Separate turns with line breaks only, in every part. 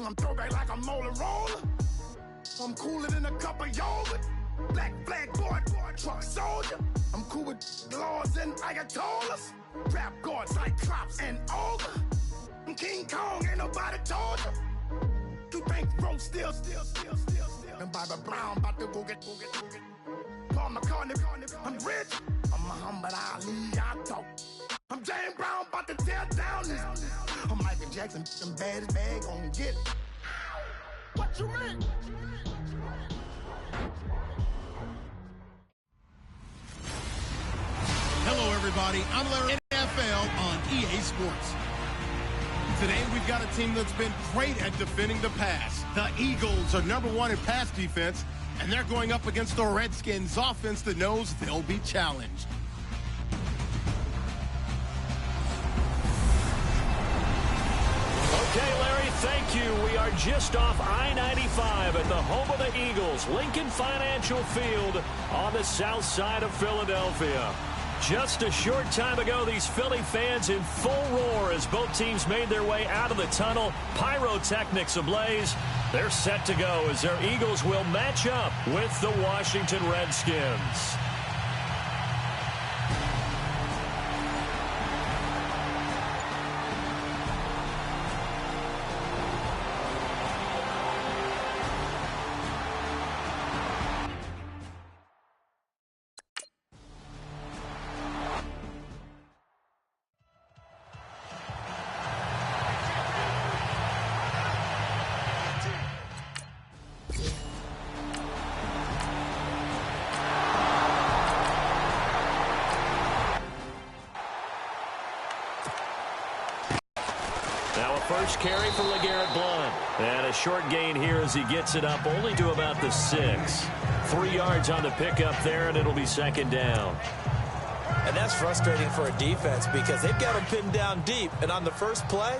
I'm throwback like a molar roller. I'm cooler than a cup of yogurt. Black flag board, truck soldier. I'm cool with laws and Ayatollahs. Rap god, Cyclops and Ogre. I'm King Kong, ain't nobody told you. You think road still. And Bobby Brown about to go get. Paul McCartney, I'm rich. I'm Muhammad Ali, I talk. I'm James Brown, about to tear down this. I'm Michael Jackson, them baddest bag gon' get it. What you mean?
Hello, everybody. I'm Larry NFL on EA Sports. Today, we've got a team that's been great at defending the pass. The Eagles are #1 in pass defense, and they're going up against the Redskins offense that knows they'll be challenged.
Okay, Larry, thank you. We are just off I-95 at the home of the Eagles, Lincoln Financial Field on the south side of Philadelphia. Just a short time ago, these Philly fans in full roar as both teams made their way out of the tunnel. Pyrotechnics ablaze. They're set to go as their Eagles will match up with the Washington Redskins. First carry for LeGarrette Blount. And a short gain here as he gets it up only to about the 6. 3 yards on the pickup there, and it'll be second down.
And that's frustrating for a defense because they've got them pinned down deep. And on the first play,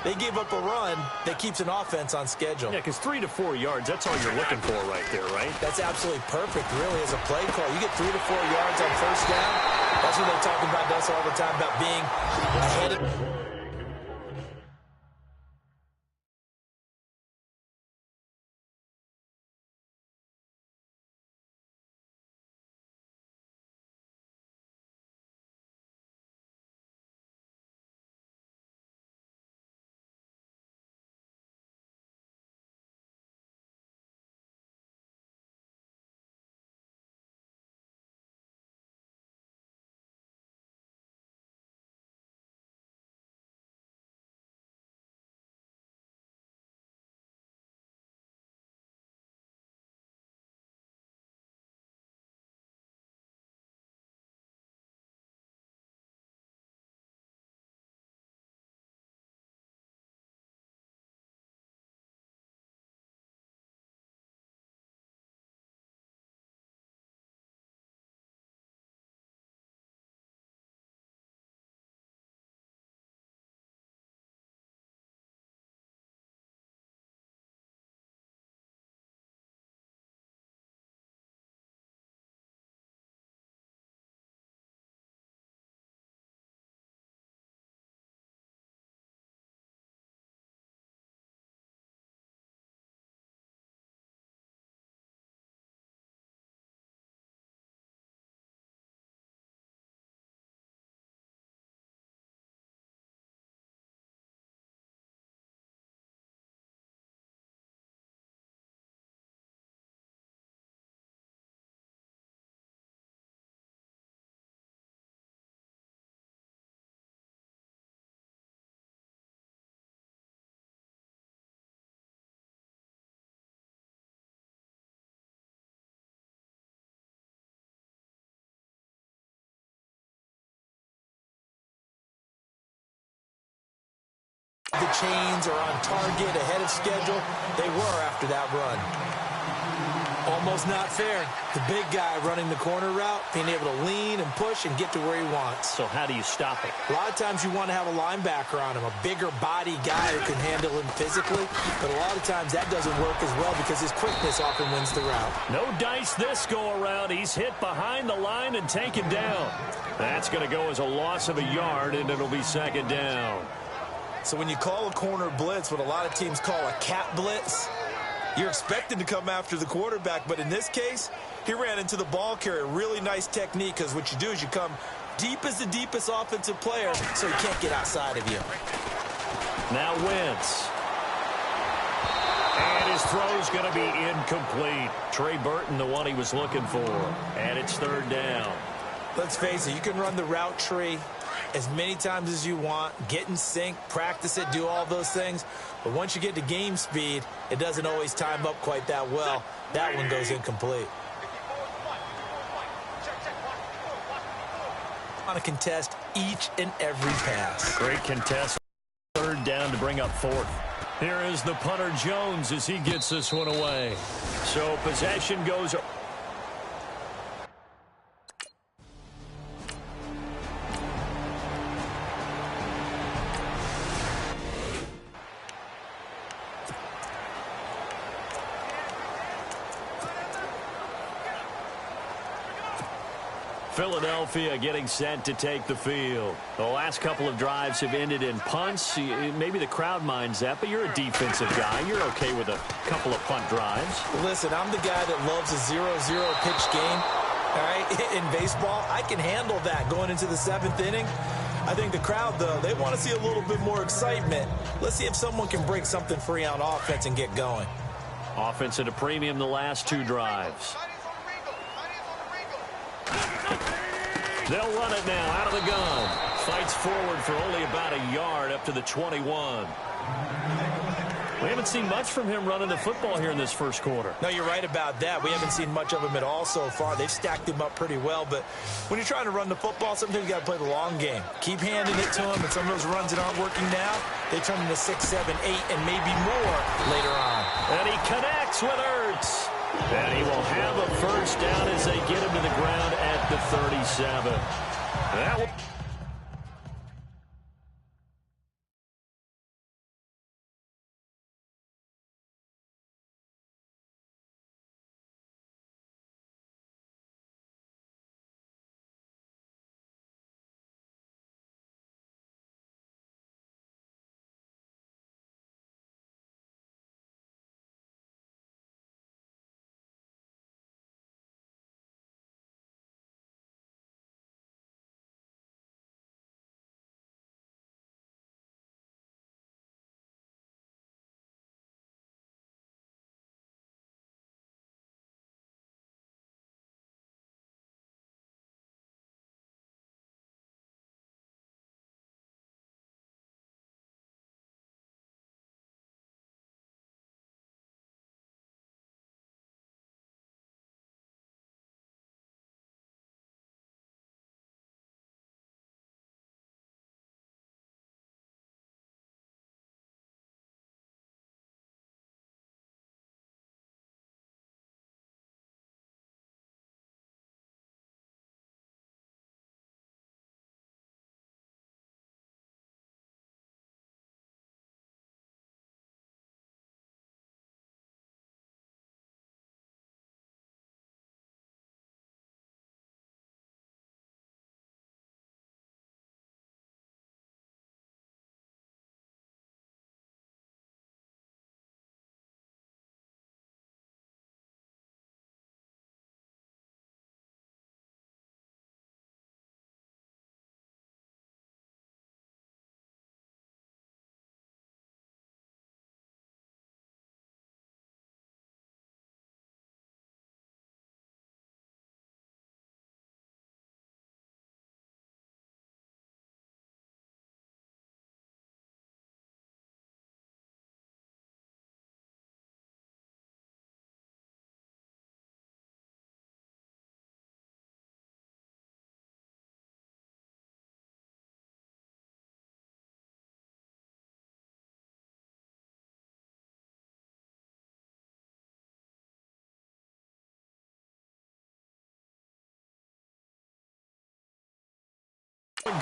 they gave up a run that keeps an offense on schedule.
Yeah, because 3 to 4 yards, that's all you're looking for right there, right?
That's absolutely perfect, really, as a play call. You get 3 to 4 yards on first down. That's what they talk about us all the time, about being ahead of... The chains are on target, ahead of schedule. They were after that run. Almost not fair. The big guy running the corner route, being able to lean and push and get to where he wants.
So how do you stop it?
A lot of times you want to have a linebacker on him, a bigger body guy who can handle him physically. But a lot of times that doesn't work as well because his quickness often wins the route.
No dice this go around. He's hit behind the line and taken down. That's going to go as a loss of a yard, and it'll be second down.
So when you call a corner blitz, what a lot of teams call a cat blitz, you're expected to come after the quarterback. But in this case, he ran into the ball carrier. Really nice technique, because what you do is you come deep as the deepest offensive player, so he can't get outside of you.
Now Wentz. And his throw's going to be incomplete. Trey Burton, the one he was looking for. And it's third down.
Let's face it, you can run the route tree as many times as you want, get in sync, practice it, do all those things. But once you get to game speed, it doesn't always time up quite that well. That one goes incomplete. Want to contest each and every pass.
Great contest. Third down to bring up fourth. Here is the punter Jones as he gets this one away. So possession goes. Philadelphia getting set to take the field. The last couple of drives have ended in punts. Maybe the crowd minds that, but you're a defensive guy. You're okay with a couple of punt drives.
Listen, I'm the guy that loves a 0-0 pitch game. All right, in baseball, I can handle that going into the 7th inning. I think the crowd, though, they want to see a little bit more excitement. Let's see if someone can break something free on offense and get going.
Offense at a premium the last 2 drives. They'll run it now out of the gun. Fights forward for only about a yard up to the 21. We haven't seen much from him running the football here in this first quarter.
No, you're right about that. We haven't seen much of him at all so far. They've stacked him up pretty well. But when you're trying to run the football, sometimes you got to play the long game. Keep handing it to him, and some of those runs that aren't working now, they turn into 6, 7, 8, and maybe more later on.
And he connects with Ertz. And he will have a first down as they get him to the ground at the 37. That will...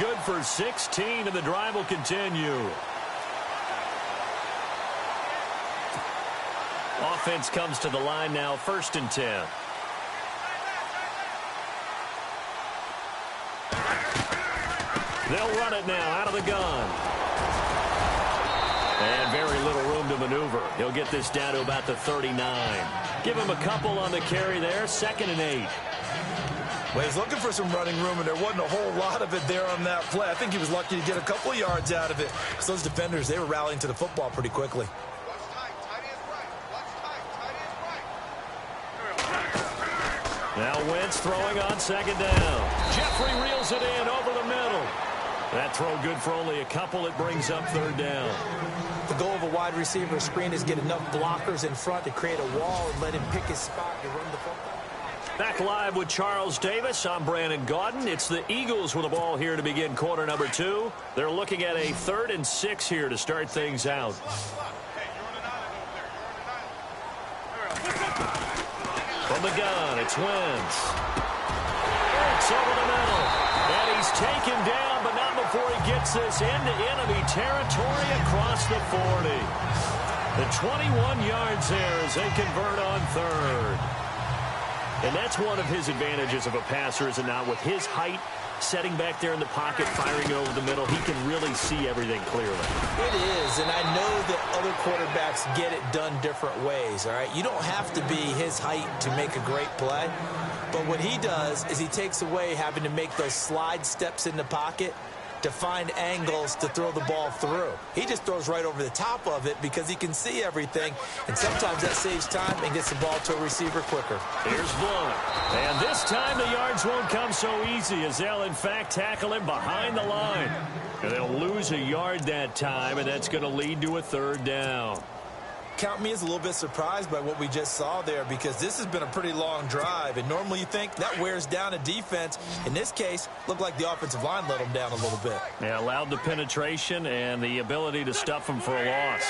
Good for 16, and the drive will continue. Offense comes to the line now, 1st and 10. They'll run it now out of the gun. And very little room to maneuver. He'll get this down to about the 39. Give him a couple on the carry there. 2nd and 8.
Well, he's looking for some running room, and there wasn't a whole lot of it there on that play. I think he was lucky to get a couple of yards out of it. Because those defenders, they were rallying to the football pretty quickly.
Now Wentz throwing on 2nd down. Jeffrey reels it in over the middle. That throw good for only a couple. It brings up 3rd down.
The goal of a wide receiver screen is get enough blockers in front to create a wall and let him pick his spot to run the football.
Back live with Charles Davis. I'm Brandon Gaudin. It's the Eagles with the ball here to begin quarter number 2. They're looking at a 3rd and 6 here to start things out. From the gun, it's Wentz. It's over the middle. And he's taken down, but not before he gets this into enemy territory across the 40. The 21 yards there as they convert on 3rd. And that's one of his advantages of a passer, is it not? With his height, setting back there in the pocket, firing over the middle, he can really see everything clearly.
It is, and I know that other quarterbacks get it done different ways, all right? You don't have to be his height to make a great play, but what he does is he takes away having to make those slide steps in the pocket to find angles to throw the ball through. He just throws right over the top of it because he can see everything, and sometimes that saves time and gets the ball to a receiver quicker.
Here's Blunt. And this time the yards won't come so easy, as they'll in fact tackle him behind the line. And they'll lose a yard that time, and that's going to lead to a 3rd down.
Count me as a little bit surprised by what we just saw there, because this has been a pretty long drive, and normally you think that wears down a defense. In this case, looked like the offensive line let them down a little bit.
Yeah, allowed the penetration and the ability to stuff them for a loss.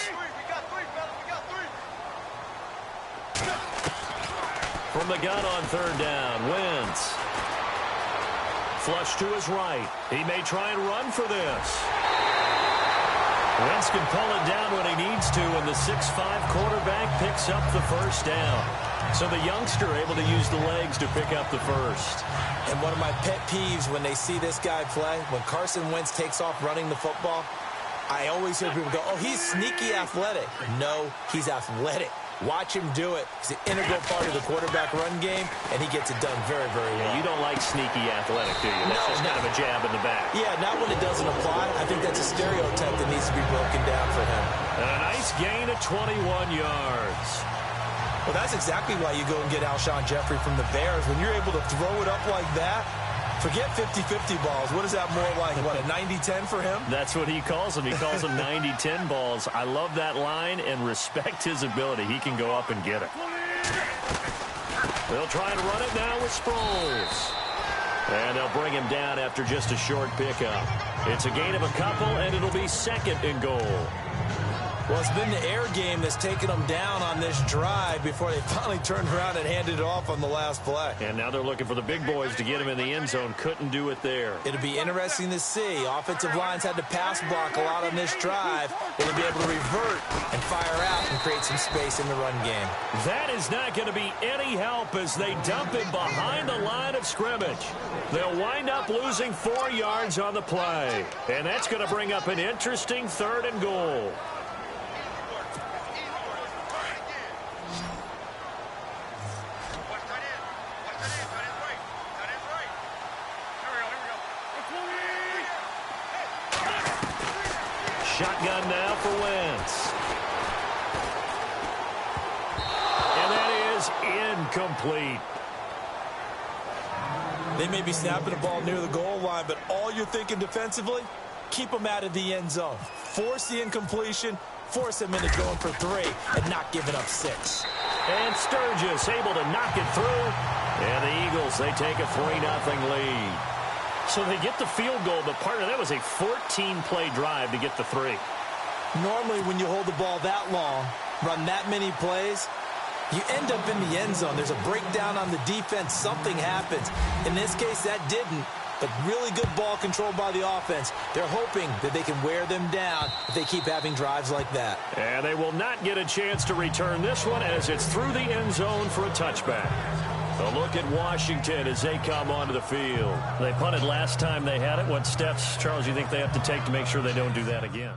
From the gun on 3rd down, Wentz. Flush to his right. He may try and run for this. Wentz can pull it down when he needs to, and the 6'5" quarterback picks up the 1st down. So the youngster able to use the legs to pick up the 1st.
And one of my pet peeves when they see this guy play, when Carson Wentz takes off running the football, I always hear people go, oh, he's sneaky athletic. No, he's athletic. Watch him do it. He's an integral part of the quarterback run game, and he gets it done very, very well.
Yeah, you don't like sneaky athletic, do you? That's just kind of a jab in the back.
Yeah, not when it doesn't apply. I think that's a stereotype that needs to be broken down for him.
And a nice gain of 21 yards.
Well, that's exactly why you go and get Alshon Jeffrey from the Bears. When you're able to throw it up like that, forget 50-50 balls. What is that more like? What, a 90-10 for him?
That's what he calls them. He calls them 90-10 balls. I love that line and respect his ability. He can go up and get it. They'll try and run it now with Sproles. And they'll bring him down after just a short pickup. It's a gain of a couple, and it'll be 2nd and goal.
Well, it's been the air game that's taken them down on this drive before they finally turned around and handed it off on the last play.
And now they're looking for the big boys to get him in the end zone. Couldn't do it there.
It'll be interesting to see. Offensive lines had to pass block a lot on this drive. Will they be able to revert and fire out and create some space in the run game?
That is not going to be any help as they dump him behind the line of scrimmage. They'll wind up losing 4 yards on the play. And that's going to bring up an interesting 3rd and goal. Shotgun now for Wentz. And that is incomplete.
They may be snapping the ball near the goal line, but all you're thinking defensively, keep them out of the end zone. Force the incompletion, force them into going for 3 and not giving up 6.
And Sturgis able to knock it through. And the Eagles, they take a 3-0 lead. So they get the field goal, but part of that was a 14-play drive to get the 3.
Normally when you hold the ball that long, run that many plays, you end up in the end zone. There's a breakdown on the defense. Something happens. In this case, that didn't. But really good ball control by the offense. They're hoping that they can wear them down if they keep having drives like that.
And they will not get a chance to return this one as it's through the end zone for a touchback. A look at Washington as they come onto the field. They punted last time they had it. What steps, Charles, you think they have to take to make sure they don't do that again?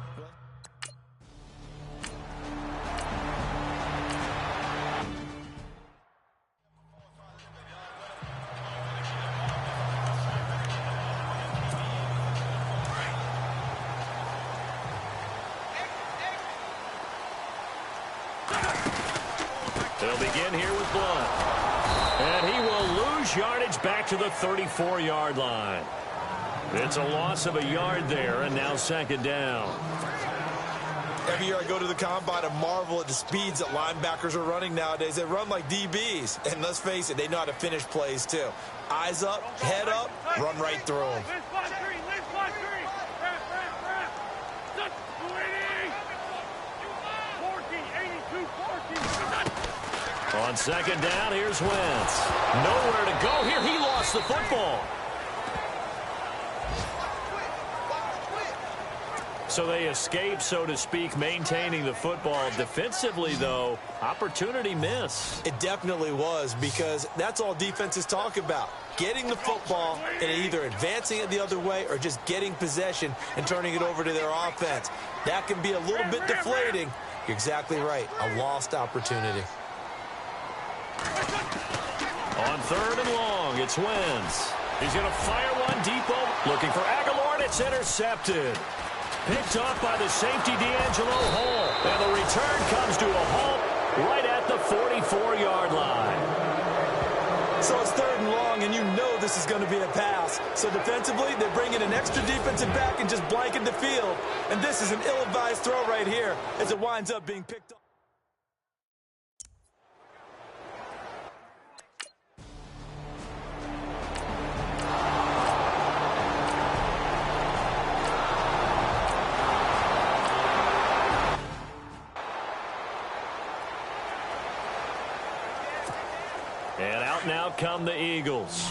They'll begin here with Blunt. And he will lose yardage back to the 34-yard line. It's a loss of a yard there, and now second down.
Every year I go to the combine and marvel at the speeds that linebackers are running nowadays. They run like DBs. And let's face it, they know how to finish plays too. Eyes up, head up, run right through them.
On second down, here's Wentz. Nowhere to go here. He lost the football. So they escape, so to speak, maintaining the football. Defensively, though, opportunity miss.
It definitely was, because that's all defenses talk about. Getting the football and either advancing it the other way or just getting possession and turning it over to their offense. That can be a little bit deflating. You're exactly right. A lost opportunity.
On third and long, it's Wentz. He's going to fire one deep over. Looking for Aguilar, and it's intercepted. Picked off by the safety, D'Angelo Hall. And the return comes to a halt right at the 44-yard line.
So it's third and long, and you know this is going to be a pass. So defensively, they bring in an extra defensive back and just blanket the field. And this is an ill-advised throw right here as it winds up being picked up.
And out now come the Eagles.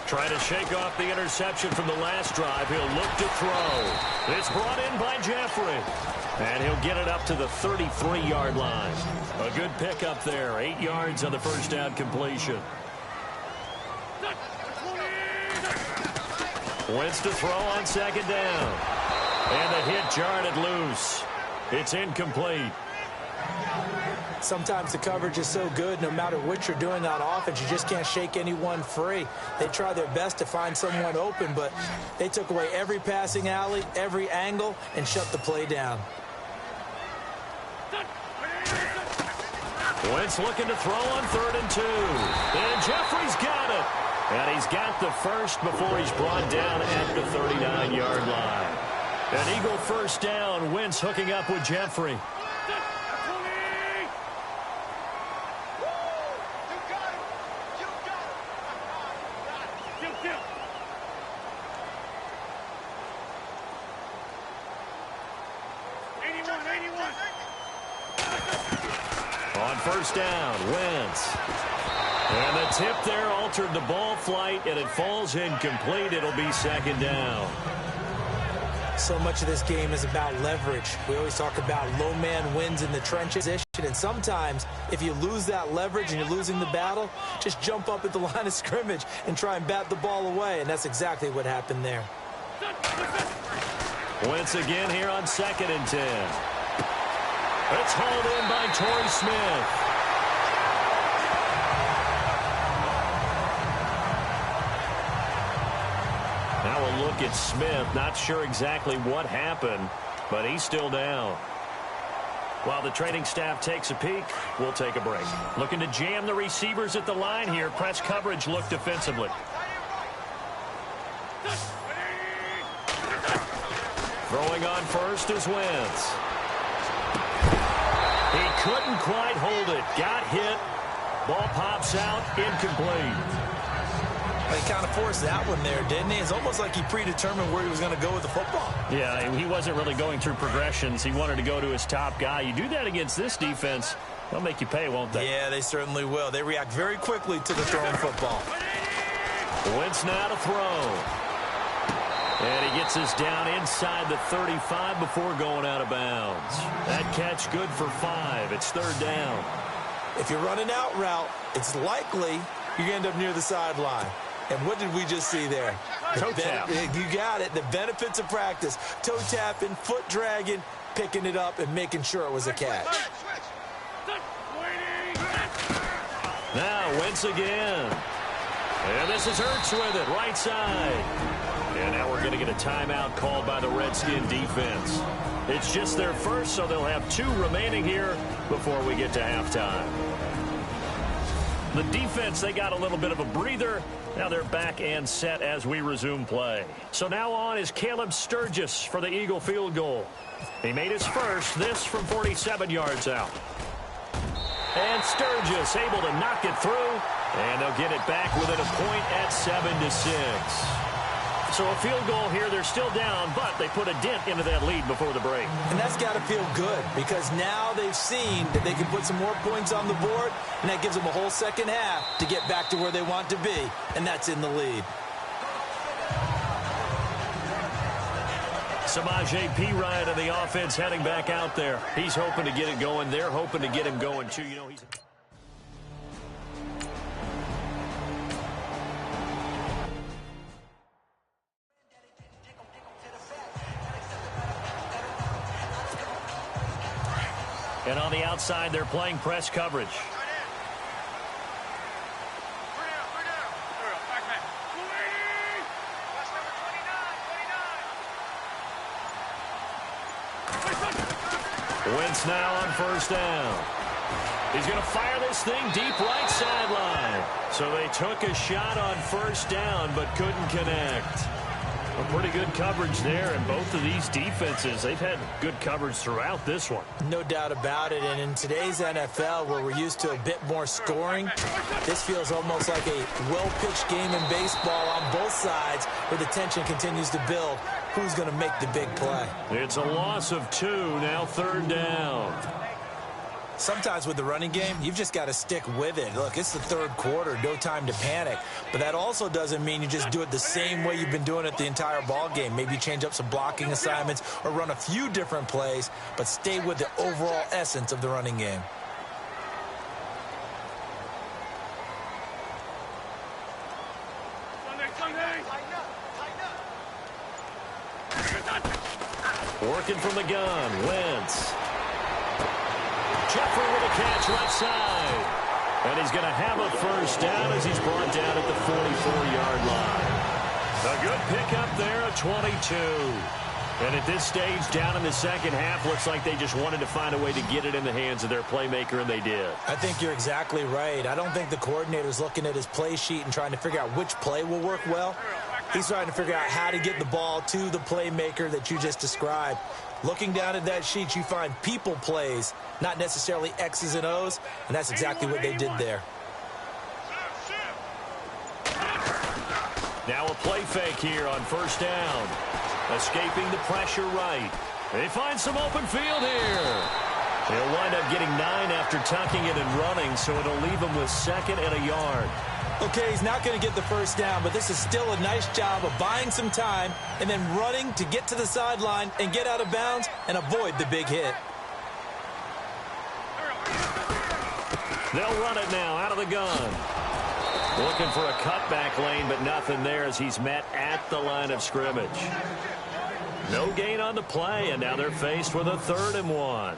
Trying to shake off the interception from the last drive. He'll look to throw. It's brought in by Jeffrey. And he'll get it up to the 33-yard line. A good pickup there. 8 yards on the first down completion. Wentz to throw on second down. And the hit jarred it loose. It's incomplete.
Sometimes the coverage is so good, no matter what you're doing on offense, you just can't shake anyone free. They try their best to find someone open, but they took away every passing alley, every angle, and shut the play down.
Wentz looking to throw on third and 2. And Jeffrey's got it. And he's got the first before he's brought down at the 39-yard line. An Eagle first down. Wentz hooking up with Jeffrey. On first down, Wentz. And the tip there altered the ball flight, and it falls incomplete. It'll be second down.
So much of this game is about leverage. We always talk about low man wins in the trenches. And sometimes, if you lose that leverage and you're losing the battle, just jump up at the line of scrimmage and try and bat the ball away. And that's exactly what happened there.
Wentz again here on second and 10. It's hauled in by Torrey Smith. Now a look at Smith. Not sure exactly what happened, but he's still down. While the training staff takes a peek, we'll take a break. Looking to jam the receivers at the line here. Press coverage look defensively. Throwing on first is Wentz. He couldn't quite hold it. Got hit. Ball pops out. Incomplete.
He kind of forced that one there, didn't he? It's almost like he predetermined where he was going to go with the football.
Yeah, he wasn't really going through progressions. He wanted to go to his top guy. You do that against this defense, they'll make you pay, won't they?
Yeah, they certainly will. They react very quickly to the thrown football.
Wentz now to throw. And he gets us down inside the 35 before going out of bounds. That catch good for 5. It's third down.
If you're running out route, it's likely you're going to end up near the sideline. And what did we just see there?
Toe tap.
You got it. The benefits of practice. Toe tapping, foot dragging, picking it up, and making sure it was a catch.
Now Wentz again. And this is Hurts with it, right side. And now we're going to get a timeout called by the Redskin defense. It's just their first, so they'll have 2 remaining here before we get to halftime. The defense, they got a little bit of a breather. Now they're back and set as we resume play. So now on is Caleb Sturgis for the Eagle field goal. He made his first, this from 47 yards out. And Sturgis able to knock it through, and they'll get it back within a point at 7-6. So a field goal here, they're still down, but they put a dent into that lead before the break.
And that's got to feel good because now they've seen that they can put some more points on the board, and that gives them a whole second half to get back to where they want to be, and that's in the lead.
Samaje Perine of the offense heading back out there. He's hoping to get it going. They're hoping to get him going, too. You know, he's... And on the outside, they're playing press coverage. Wentz now on first down. He's going to fire this thing deep right sideline. So they took a shot on first down but couldn't connect. A pretty good coverage there, and both of these defenses, they've had good coverage throughout this one.
No doubt about it, and in today's NFL, where we're used to a bit more scoring, this feels almost like a well-pitched game in baseball on both sides, where the tension continues to build. Who's going to make the big play?
It's a loss of 2, now third down.
Sometimes with the running game, you've just got to stick with it. Look, it's the third quarter, no time to panic. But that also doesn't mean you just do it the same way you've been doing it the entire ball game. Maybe change up some blocking assignments or run a few different plays, but stay with the overall essence of the running game.
Working from the gun, Wentz. Jeffrey with a catch right side. And he's going to have a first down as he's brought down at the 44-yard line. A good pickup there at 22. And at this stage, down in the second half, looks like they just wanted to find a way to get it in the hands of their playmaker, and they did.
I think you're exactly right. I don't think the coordinator's looking at his play sheet and trying to figure out which play will work well. He's trying to figure out how to get the ball to the playmaker that you just described. Looking down at that sheet, you find people plays, not necessarily X's and O's, and that's exactly what they did there.
Now a play fake here on first down. Escaping the pressure right. They find some open field here. They'll wind up getting 9 after tucking it and running, so it'll leave them with 2nd and a yard.
Okay, he's not going to get the first down, but this is still a nice job of buying some time and then running to get to the sideline and get out of bounds and avoid the big hit.
They'll run it now out of the gun. Looking for a cutback lane, but nothing there as he's met at the line of scrimmage. No gain on the play, and now they're faced with a 3rd and 1.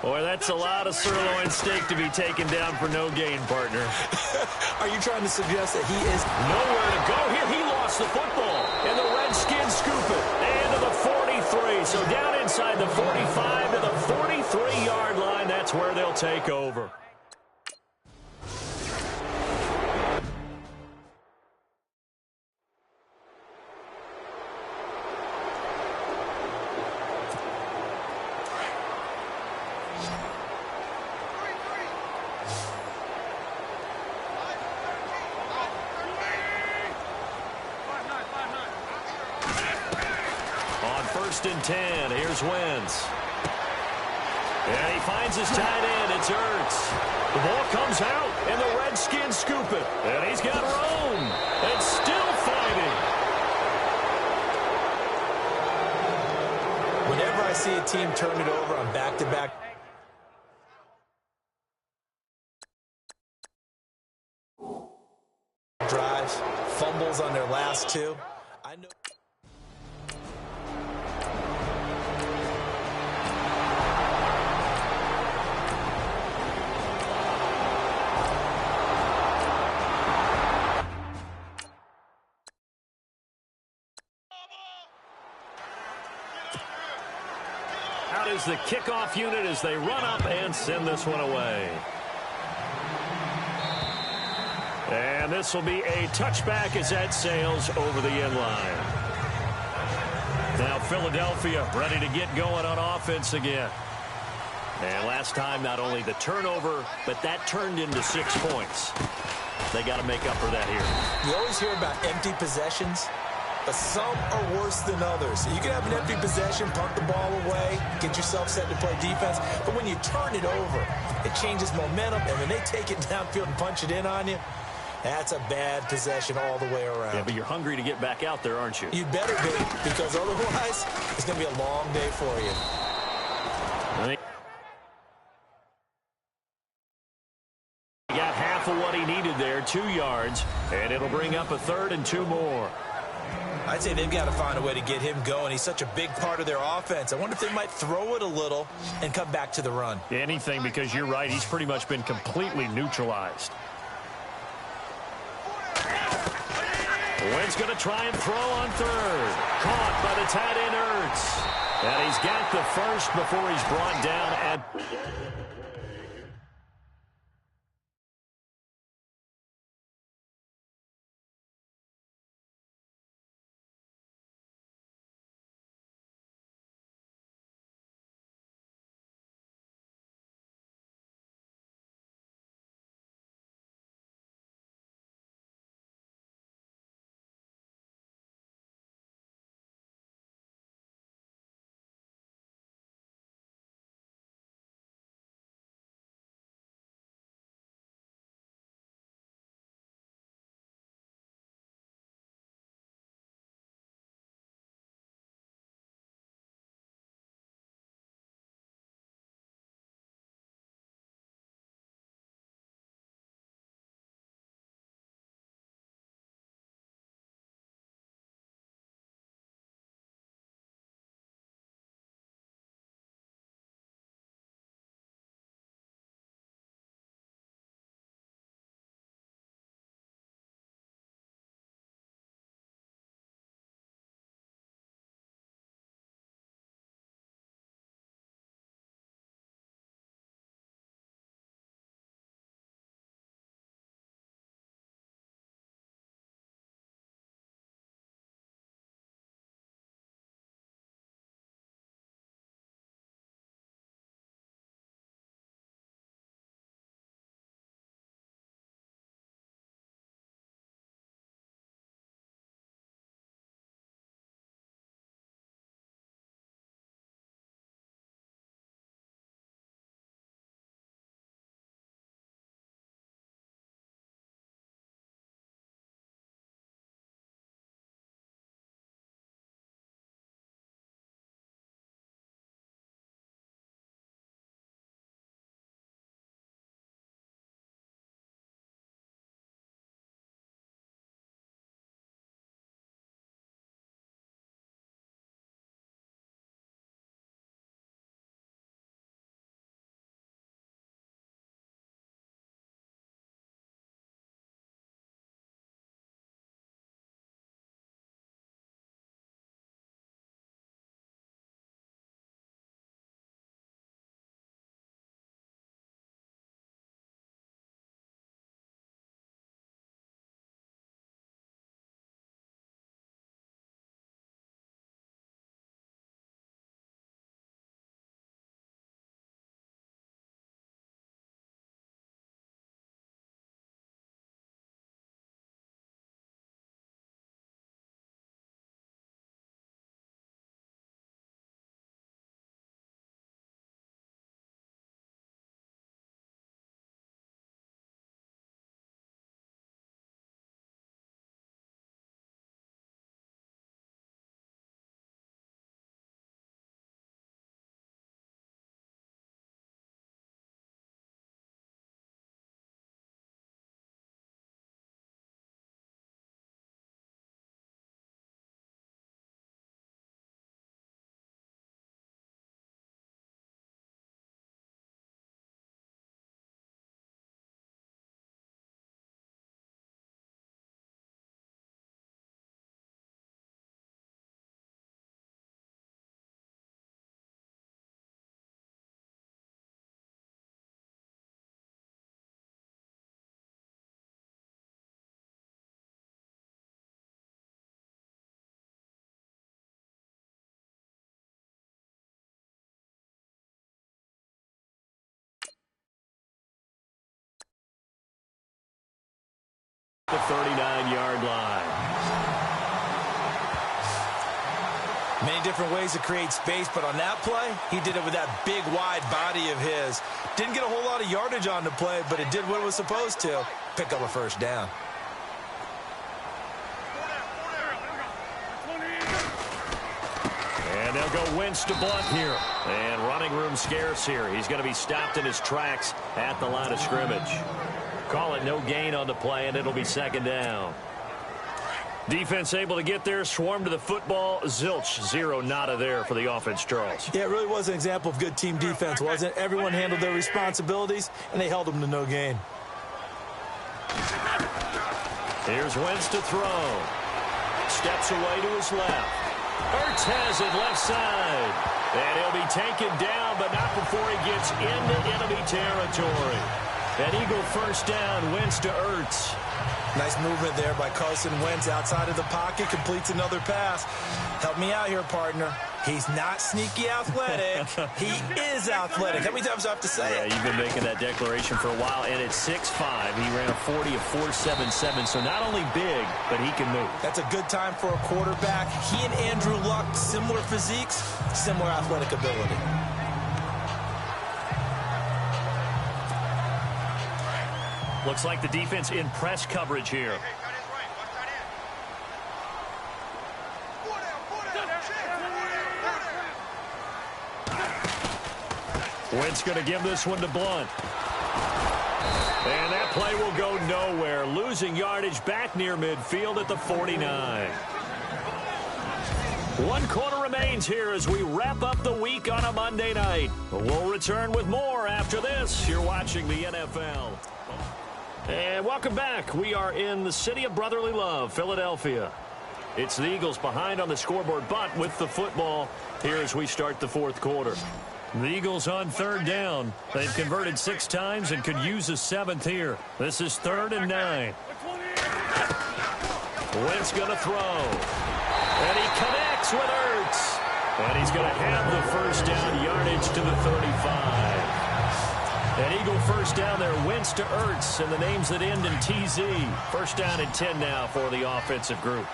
Boy, that's a lot of sirloin steak to be taken down for no gain, partner.
Are you trying to suggest that he is
nowhere to go here? He lost the football, and the Redskins scoop it. And to the 43, so down inside the 45 to the 43-yard line. That's where they'll take over. First and 10. Here's Wentz. And he finds his tight end. It's Ertz. The ball comes out, and the Redskins scoop it. And he's got room. And still fighting.
Whenever I see a team turn it over on back-to-back drives, fumbles on their last 2, I know
Out is the kickoff unit as they run up and send this one away. And this will be a touchback as that sails over the end line. Now Philadelphia ready to get going on offense again. And last time, not only the turnover, but that turned into 6 points. They got to make up for that here.
You always hear about empty possessions, but some are worse than others. You can have an empty possession, punt the ball away, get yourself set to play defense, but when you turn it over, it changes momentum, and when they take it downfield and punch it in on you, that's a bad possession all the way around.
Yeah, but you're hungry to get back out there, aren't you?
You'd better be, because otherwise, it's going to be a long day for you.
He got half of what he needed there, 2 yards, and it'll bring up a 3rd and 2 more.
I'd say they've got to find a way to get him going. He's such a big part of their offense. I wonder if they might throw it a little and come back to the run.
Anything, because you're right. He's pretty much been completely neutralized. Wynn's going to try and throw on 3rd. Caught by the tight end, Ertz. And he's got the first before he's brought down at... the 39-yard line.
Many different ways to create space, but on that play, he did it with that big, wide body of his. Didn't get a whole lot of yardage on the play, but it did what it was supposed to. Pick up a first down.
And they'll go Wentz to Blunt here. And running room scarce here. He's going to be stopped in his tracks at the line of scrimmage. Call it no gain on the play, and it'll be second down. Defense able to get there, swarm to the football. Zilch, zero, nada there for the offense, Charles.
Yeah, it really was an example of good team defense, wasn't it? Everyone handled their responsibilities, and they held them to no gain.
Here's Wentz to throw. Steps away to his left. Ertz has it left side. And he'll be taken down, but not before he gets into enemy territory. An Eagle first down, Wentz to Ertz.
Nice movement there by Carson Wentz outside of the pocket, completes another pass. Help me out here, partner. He's not sneaky athletic. He is athletic. How many times do I have to say it?
Yeah, you've been making that declaration for a while, and at 6'5", he ran a 40 of 4.77, so not only big, but he can move.
That's a good time for a quarterback. He and Andrew Luck, similar physiques, similar athletic ability.
Looks like the defense in press coverage here. Wentz going to give this one to Blunt. And that play will go nowhere. Losing yardage back near midfield at the 49. One quarter remains here as we wrap up the week on a Monday night. We'll return with more after this. You're watching the NFL. And welcome back. We are in the city of brotherly love, Philadelphia. It's the Eagles behind on the scoreboard, but with the football here as we start the fourth quarter. The Eagles on third down. They've converted 6 times and could use a 7th here. This is 3rd and 9. Wentz going to throw. And he connects with Ertz. And he's going to have the first down, yardage to the 35. An Eagle first down there, Wentz to Ertz, and the names that end in TZ. First down and 10 now for the offensive group.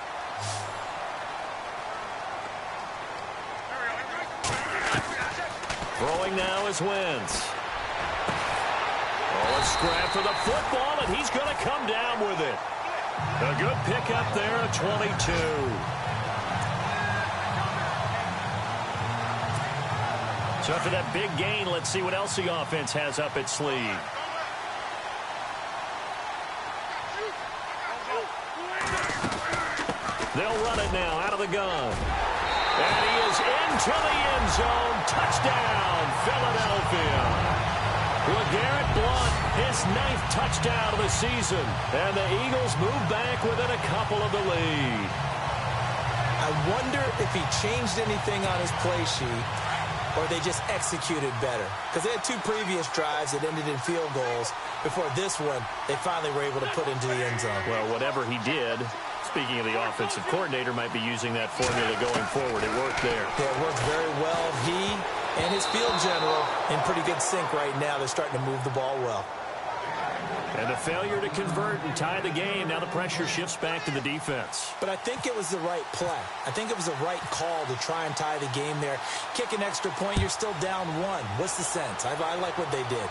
Throwing now is Wentz. Oh, a scrap for the football, and he's going to come down with it. A good pickup there at 22. So after that big gain, let's see what else the offense has up its sleeve. They'll run it now out of the gun. And he is into the end zone. Touchdown, Philadelphia. LeGarrette Blount, his 9th touchdown of the season. And the Eagles move back within a couple of the lead.
I wonder if he changed anything on his play sheet, or they just executed better. Because they had 2 previous drives that ended in field goals. Before this one, they finally were able to put into the end zone.
Well, whatever he did, speaking of the offensive coordinator, might be using that formula going forward. It worked there.
Yeah, it worked very well. He and his field general in pretty good sync right now. They're starting to move the ball well.
And a failure to convert and tie the game. Now the pressure shifts back to the defense.
But I think it was the right play. I think it was the right call to try and tie the game there. Kick an extra point, you're still down 1. What's the sense? I like what they did.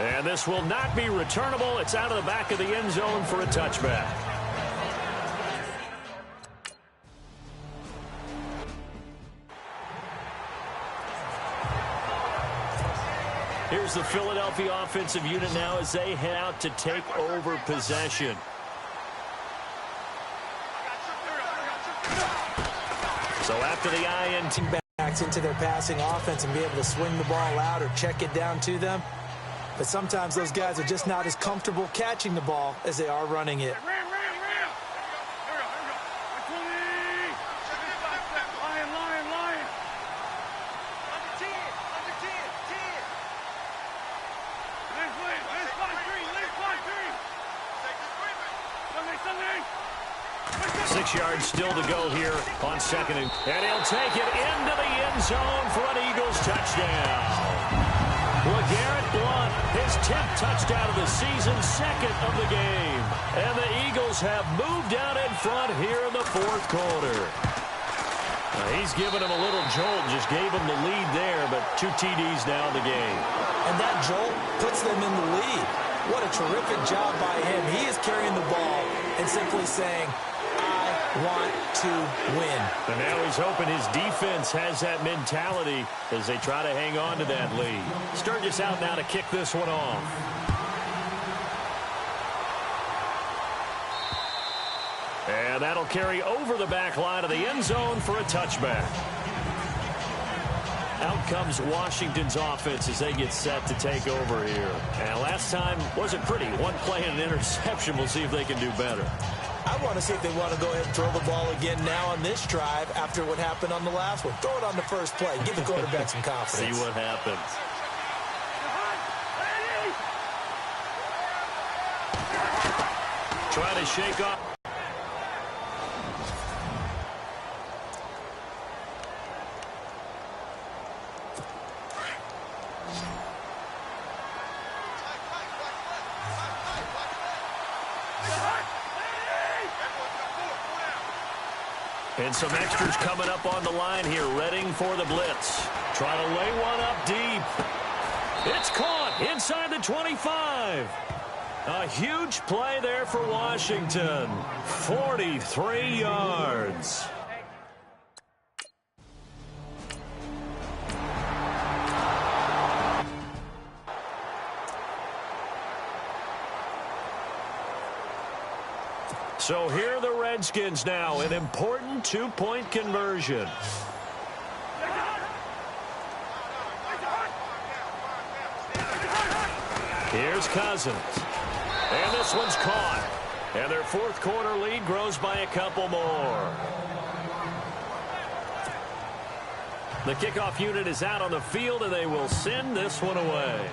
And this will not be returnable. It's out of the back of the end zone for a touchback. Here's the Philadelphia offensive unit now as they head out to take over possession. So after the INT
backs into their passing offense and be able to swing the ball out or check it down to them. But sometimes those guys are just not as comfortable catching the ball as they are running it.
Yards still to go here on second. And he'll take it into the end zone for an Eagles touchdown. LeGarrette Blount, his 10th touchdown of the season, second of the game. And the Eagles have moved out in front here in the fourth quarter. He's given him a little jolt, just gave him the lead there, but 2 TDs now in the game.
And that jolt puts them in the lead. What a terrific job by him. He is carrying the ball and simply saying, I want to win.
And now he's hoping his defense has that mentality as they try to hang on to that lead. Sturgis out now to kick this one off. And that'll carry over the back line of the end zone for a touchback. Out comes Washington's offense as they get set to take over here. And last time wasn't pretty. One play and an interception. We'll see if they can do better.
I want to see if they want to go ahead and throw the ball again now on this drive after what happened on the last one. Throw it on the first play. Give the quarterback some confidence.
See what happens. Trying to shake off. And some extras coming up on the line here, readying for the blitz. Trying to lay one up deep. It's caught inside the 25. A huge play there for Washington. 43 yards. So here are the Redskins now, an important 2-point conversion. Here's Cousins. And this one's caught. And their fourth quarter lead grows by a couple more. The kickoff unit is out on the field, and they will send this one away.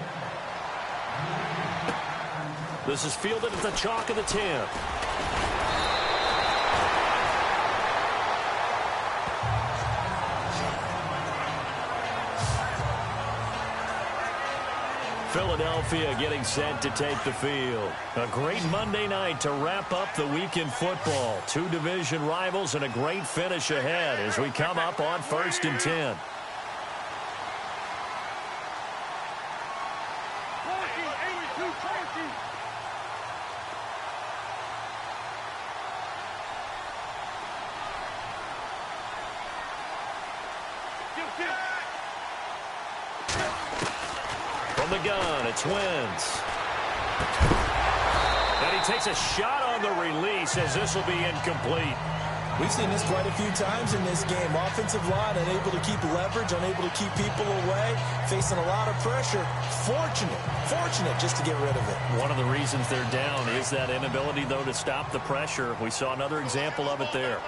This is fielded at the chalk of the 10. Philadelphia getting set to take the field. A great Monday night to wrap up the week in football. 2 division rivals and a great finish ahead as we come up on 1st and 10. From the gun, it's Wentz. And he takes a shot on the release as this will be incomplete.
We've seen this quite a few times in this game. Offensive line unable to keep leverage, unable to keep people away, facing a lot of pressure. Fortunate just to get rid of it.
One of the reasons they're down is that inability, though, to stop the pressure. We saw another example of it there.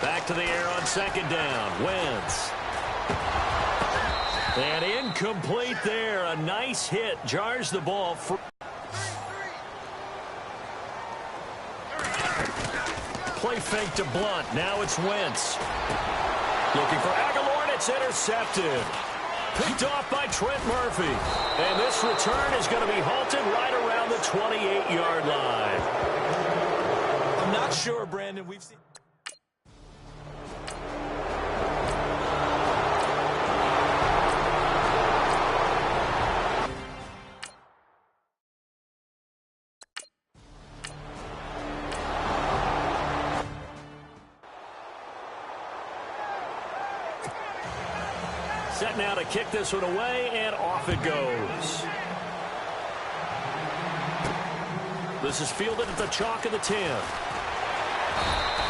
Back to the air on 2nd down. Wentz. And incomplete there. A nice hit. Jars the ball. Play fake to Blount. Now it's Wentz. Looking for Aguilar, and it's intercepted. Picked off by Trent Murphy. And this return is going to be halted right around the 28-yard line.
I'm not sure, Brandon. We've seen...
Set now to kick this one away, and off it goes. This is fielded at the chalk of the 10.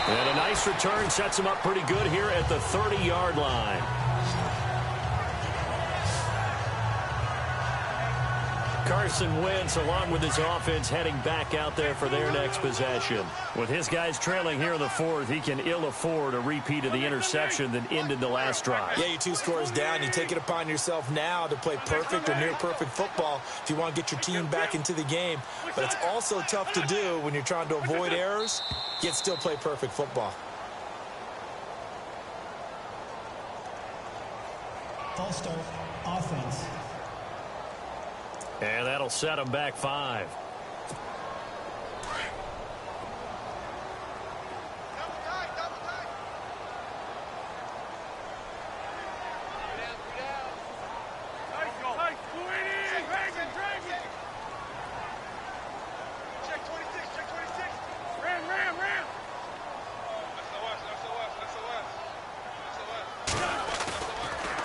And a nice return sets him up pretty good here at the 30-yard line. Carson Wentz, along with his offense, heading back out there for their next possession. With his guys trailing here in the fourth, he can ill afford a repeat of the interception that ended the last drive.
Yeah, you're 2 scores down. You take it upon yourself now to play perfect or near-perfect football if you want to get your team back into the game. But it's also tough to do when you're trying to avoid errors, yet still play perfect football.
False start, offense.
And that'll set him back 5.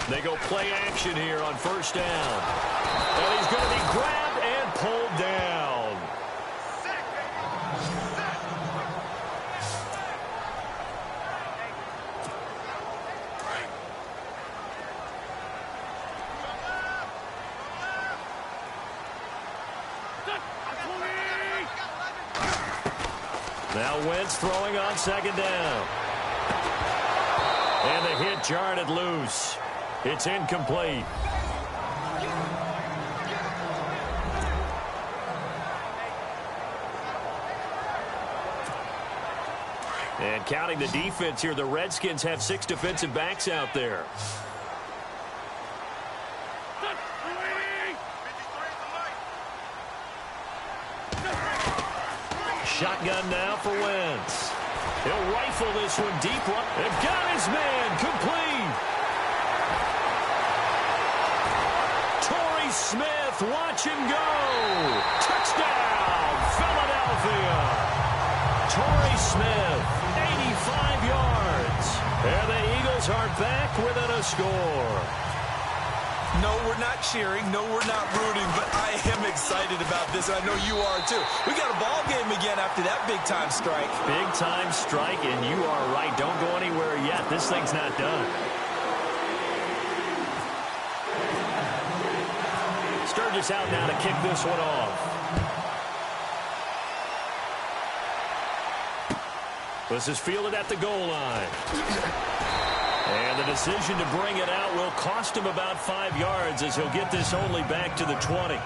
They go play action here on first down. And he's going to be grabbed and pulled down. Now Wentz throwing on second down. And the hit jarred it loose. It's incomplete. And counting the defense here, the Redskins have 6 defensive backs out there. Shotgun now for Wentz. He'll rifle this one deep. They've got his man complete. Smith, watch and go. Touchdown, Philadelphia. Torrey Smith, 85 yards. And the Eagles are back within a score.
No, we're not cheering. No, we're not rooting. But I am excited about this, and I know you are too. We got a ball game again after that big-time strike.
Big-time strike, and you are right. Don't go anywhere yet. This thing's not done. Sturgis out now to kick this one off. This is fielded at the goal line. And the decision to bring it out will cost him about 5 yards as he'll get this only back to the 20.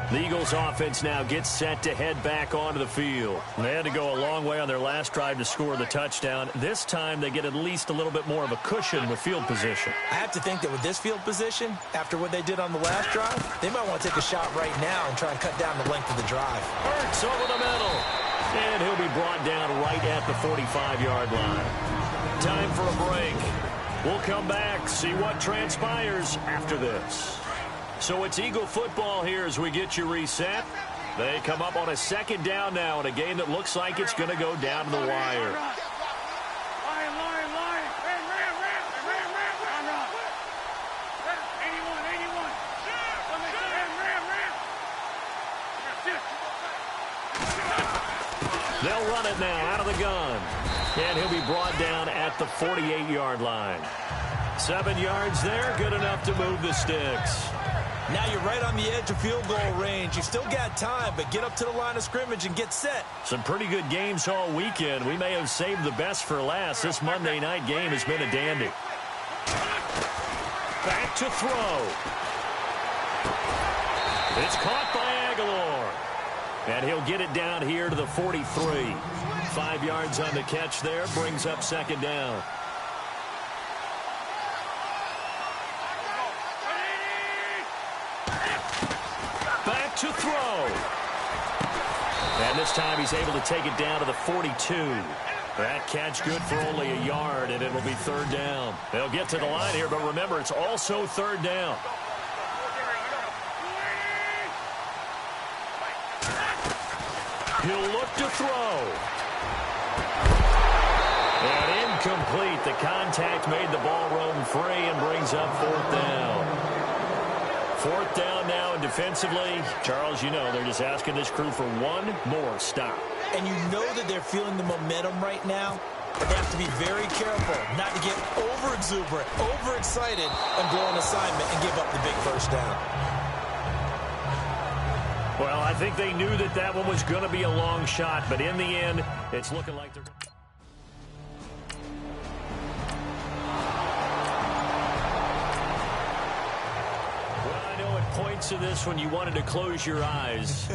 The Eagles offense now gets set to head back onto the field. They had to go a long way on their last drive to score the touchdown. This time they get at least a little bit more of a cushion with field position.
I have to think that with this field position, after what they did on the last drive, they might want to take a shot right now and try and cut down the length of the drive.
Hurts over the middle. And he'll be brought down right at the 45-yard line. Time for a break. We'll come back, see what transpires after this. So it's Eagle football here as we get you reset. They come up on a second down now in a game that looks like it's going to go down to the wire. They'll run it now out of the gun. And he'll be brought down at the 48-yard line. 7 yards there, good enough to move the sticks.
Now you're right on the edge of field goal range. You've still got time, but get up to the line of scrimmage and get set.
Some pretty good games all weekend. We may have saved the best for last. This Monday night game has been a dandy. Back to throw. It's caught by Aguilar. And he'll get it down here to the 43. 5 yards on the catch there, brings up second down. To throw. And this time he's able to take it down to the 42. That catch good for only a yard, and it'll be third down. They'll get to the line here, but remember, it's also third down. He'll look to throw. And incomplete. The contact made the ball roam free and brings up fourth down. 4th down now, and defensively, Charles, you know, they're just asking this crew for one more stop.
And you know that they're feeling the momentum right now. But they have to be very careful not to get over-exuberant, overexcited, and blow an assignment and give up the big first down.
Well, I think they knew that that one was going to be a long shot, but in the end, it's looking like they're... Well, I know at points of this when you wanted to close your eyes.